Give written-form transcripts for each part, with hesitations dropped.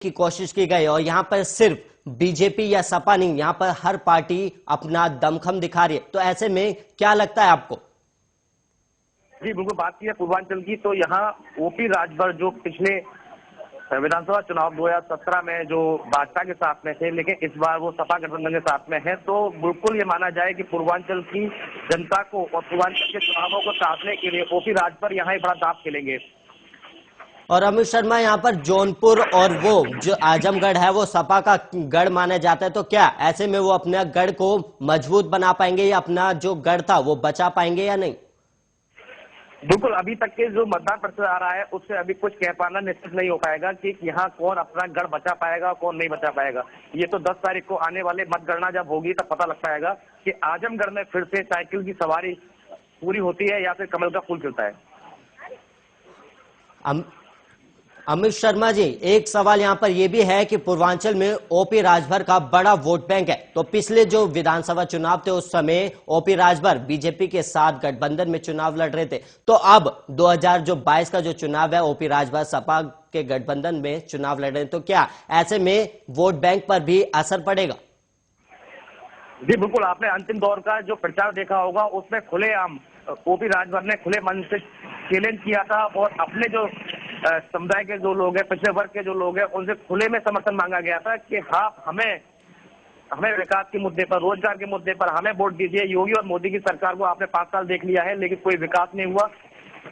की कोशिश की गई और यहाँ पर सिर्फ बीजेपी या सपा नहीं, यहाँ पर हर पार्टी अपना दमखम दिखा रही है। तो ऐसे में क्या लगता है आपको? जी बिल्कुल, बात की है पूर्वांचल की तो यहाँ ओपी राजभर जो पिछले विधानसभा चुनाव 2017 में जो भाजपा के साथ में थे, लेकिन इस बार वो सपा गठबंधन के साथ में है, तो बिल्कुल ये माना जाए कि पूर्वांचल की जनता को और पूर्वांचल के चुनावों को साधने के लिए ओपी राजभर यहाँ एक बड़ा दांव खेलेंगे। और अमित शर्मा, यहाँ पर जौनपुर और वो जो आजमगढ़ है वो सपा का गढ़ माना जाता है, तो क्या ऐसे में वो अपने गढ़ को मजबूत बना पाएंगे या अपना जो गढ़ था वो बचा पाएंगे या नहीं? बिल्कुल, अभी तक के जो मतदान प्रतिशत आ रहा है उससे अभी कुछ कह पाना निश्चित नहीं हो पाएगा कि यहाँ कौन अपना गढ़ बचा पाएगा कौन नहीं बचा पाएगा। ये तो 10 तारीख को आने वाले मतगणना जब होगी तब पता लग पाएगा कि आजमगढ़ में फिर से साइकिल की सवारी पूरी होती है या फिर कमल का फूल खिलता है। अमित शर्मा जी, एक सवाल यहाँ पर यह भी है कि पूर्वांचल में ओपी राजभर का बड़ा वोट बैंक है। तो पिछले जो विधानसभा चुनाव थे उस समय ओपी राजभर बीजेपी के साथ गठबंधन में चुनाव लड़ रहे थे, तो अब 2022 का जो चुनाव है ओपी राजभर सपा के गठबंधन में चुनाव लड़ रहे हैं, तो क्या ऐसे में वोट बैंक पर भी असर पड़ेगा? जी बिल्कुल, आपने अंतिम दौर का जो प्रचार देखा होगा उसमें खुलेआम ओपी राजभर ने खुले मन से चैलेंज किया था और अपने जो समुदाय के जो लोग हैं, पिछड़े वर्ग के जो लोग हैं, उनसे खुले में समर्थन मांगा गया था कि हाँ, हमें विकास के मुद्दे पर, रोजगार के मुद्दे पर हमें वोट दीजिए। योगी और मोदी की सरकार को आपने 5 साल देख लिया है लेकिन कोई विकास नहीं हुआ,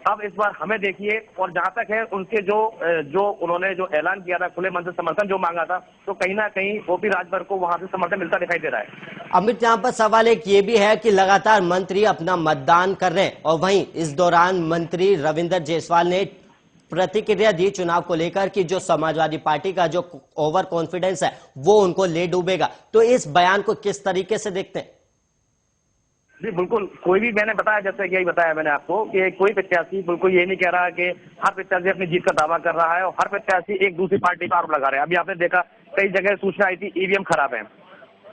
अब इस बार हमें देखिए। और जहां तक है उनके जो उन्होंने जो ऐलान किया था खुले मन से समर्थन जो मांगा था, तो कहीं ना कहीं ओपी राजभर को वहां से समर्थन मिलता दिखाई दे रहा है। अमित, यहाँ पर सवाल एक ये भी है कि लगातार मंत्री अपना मतदान कर रहे हैं और वहीं इस दौरान मंत्री रविंद्र जायसवाल ने प्रतिक्रिया दी चुनाव को लेकर कि जो समाजवादी पार्टी का जो ओवर कॉन्फिडेंस है वो उनको ले डूबेगा, तो इस बयान को किस तरीके से देखते हैं? जी बिल्कुल, कोई भी, मैंने बताया जैसे कि यही बताया मैंने आपको कि कोई प्रत्याशी बिल्कुल ये नहीं कह रहा कि हर प्रत्याशी अपनी जीत का दावा कर रहा है और हर प्रत्याशी एक दूसरी पार्टी पर आरोप लगा रहे हैं। अभी आपने देखा कई जगह सूचना आई थी ईवीएम खराब है,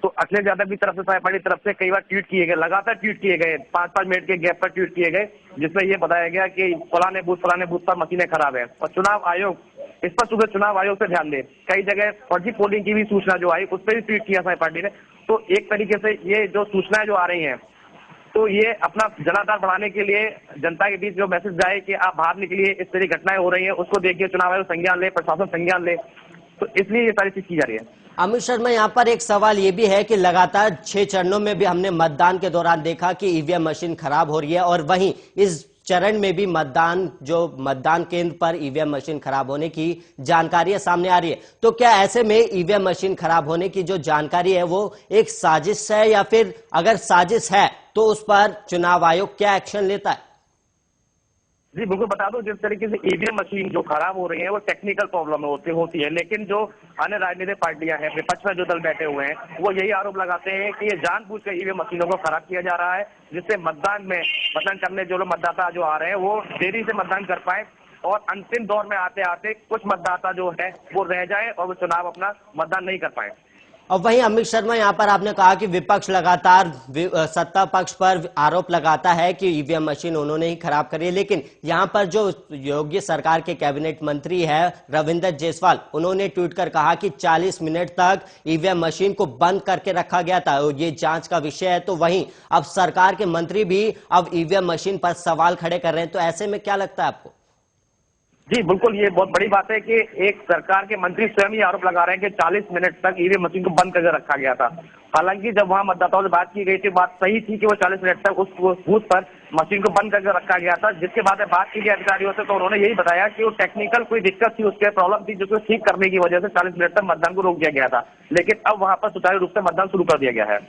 तो अखिलेश यादव की तरफ से समाजवादी तरफ से कई बार ट्वीट किए गए, लगातार ट्वीट किए गए, 5-5 मिनट के गैप पर ट्वीट किए गए, जिसमें ये बताया गया कि फलाने बूथ पर मशीनें खराब है। और चुनाव आयोग इस पर सुबह चुनाव आयोग से ध्यान दे, कई जगह फर्जी पोलिंग की भी सूचना जो आई उस पर भी ट्वीट किया समाजवादी पार्टी ने। तो एक तरीके से ये जो सूचनाएं जो आ रही है, तो ये अपना जनाधार बढ़ाने के लिए जनता के बीच जो मैसेज जाए कि आप बाहर निकलिए, इस तरह की घटनाएं हो रही है उसको देखिए, चुनाव आयोग संज्ञान ले, प्रशासन संज्ञान ले, तो इसलिए ये सारी चीज की जा रही है। अमित शर्मा, यहाँ पर एक सवाल ये भी है कि लगातार 6 चरणों में भी हमने मतदान के दौरान देखा कि ईवीएम मशीन खराब हो रही है और वहीं इस चरण में भी मतदान केंद्र पर ईवीएम मशीन खराब होने की जानकारी सामने आ रही है। तो क्या ऐसे में ईवीएम मशीन खराब होने की जो जानकारी है वो एक साजिश है, या फिर अगर साजिश है तो उस पर चुनाव आयोग क्या एक्शन लेता है? जी बिल्कुल, बता दो, जिस तरीके से ईवीएम मशीन जो खराब हो रही है वो टेक्निकल प्रॉब्लम होती है, लेकिन जो अन्य राजनीतिक पार्टियां हैं, विपक्ष में जो दल बैठे हुए हैं, वो यही आरोप लगाते हैं कि ये जानबूझकर ईवीएम मशीनों को खराब किया जा रहा है, जिससे मतदान करने जो लोग मतदाता जो आ रहे हैं वो देरी से मतदान कर पाए और अंतिम दौर में आते आते कुछ मतदाता जो है वो रह जाए और वो चुनाव अपना मतदान नहीं कर पाए। और वहीं अमित शर्मा, यहाँ पर आपने कहा कि विपक्ष लगातार सत्ता पक्ष पर आरोप लगाता है कि ईवीएम मशीन उन्होंने ही खराब करी है, लेकिन यहाँ पर जो योगी सरकार के कैबिनेट मंत्री है रविंद्र जायसवाल, उन्होंने ट्वीट कर कहा कि 40 मिनट तक ईवीएम मशीन को बंद करके रखा गया था और ये जांच का विषय है। तो वहीं अब सरकार के मंत्री भी अब ईवीएम मशीन पर सवाल खड़े कर रहे हैं, तो ऐसे में क्या लगता है आपको? जी बिल्कुल, ये बहुत बड़ी बात है कि एक सरकार के मंत्री स्वयं ही आरोप लगा रहे हैं कि 40 मिनट तक ईवीएम मशीन को बंद करके रखा गया था। हालांकि जब वहां मतदाताओं से बात की गई थी, बात सही थी कि वो 40 मिनट तक उस बूथ पर मशीन को बंद करके रखा गया था। जिसके बाद बात की गई अधिकारियों से, तो उन्होंने यही बताया कि वो टेक्निकल कोई दिक्कत थी, उसके प्रॉब्लम थी, जिसको ठीक करने की वजह से 40 मिनट तक मतदान को रोक दिया गया था, लेकिन अब वहां पर सुचारू रूप से मतदान शुरू कर दिया गया है।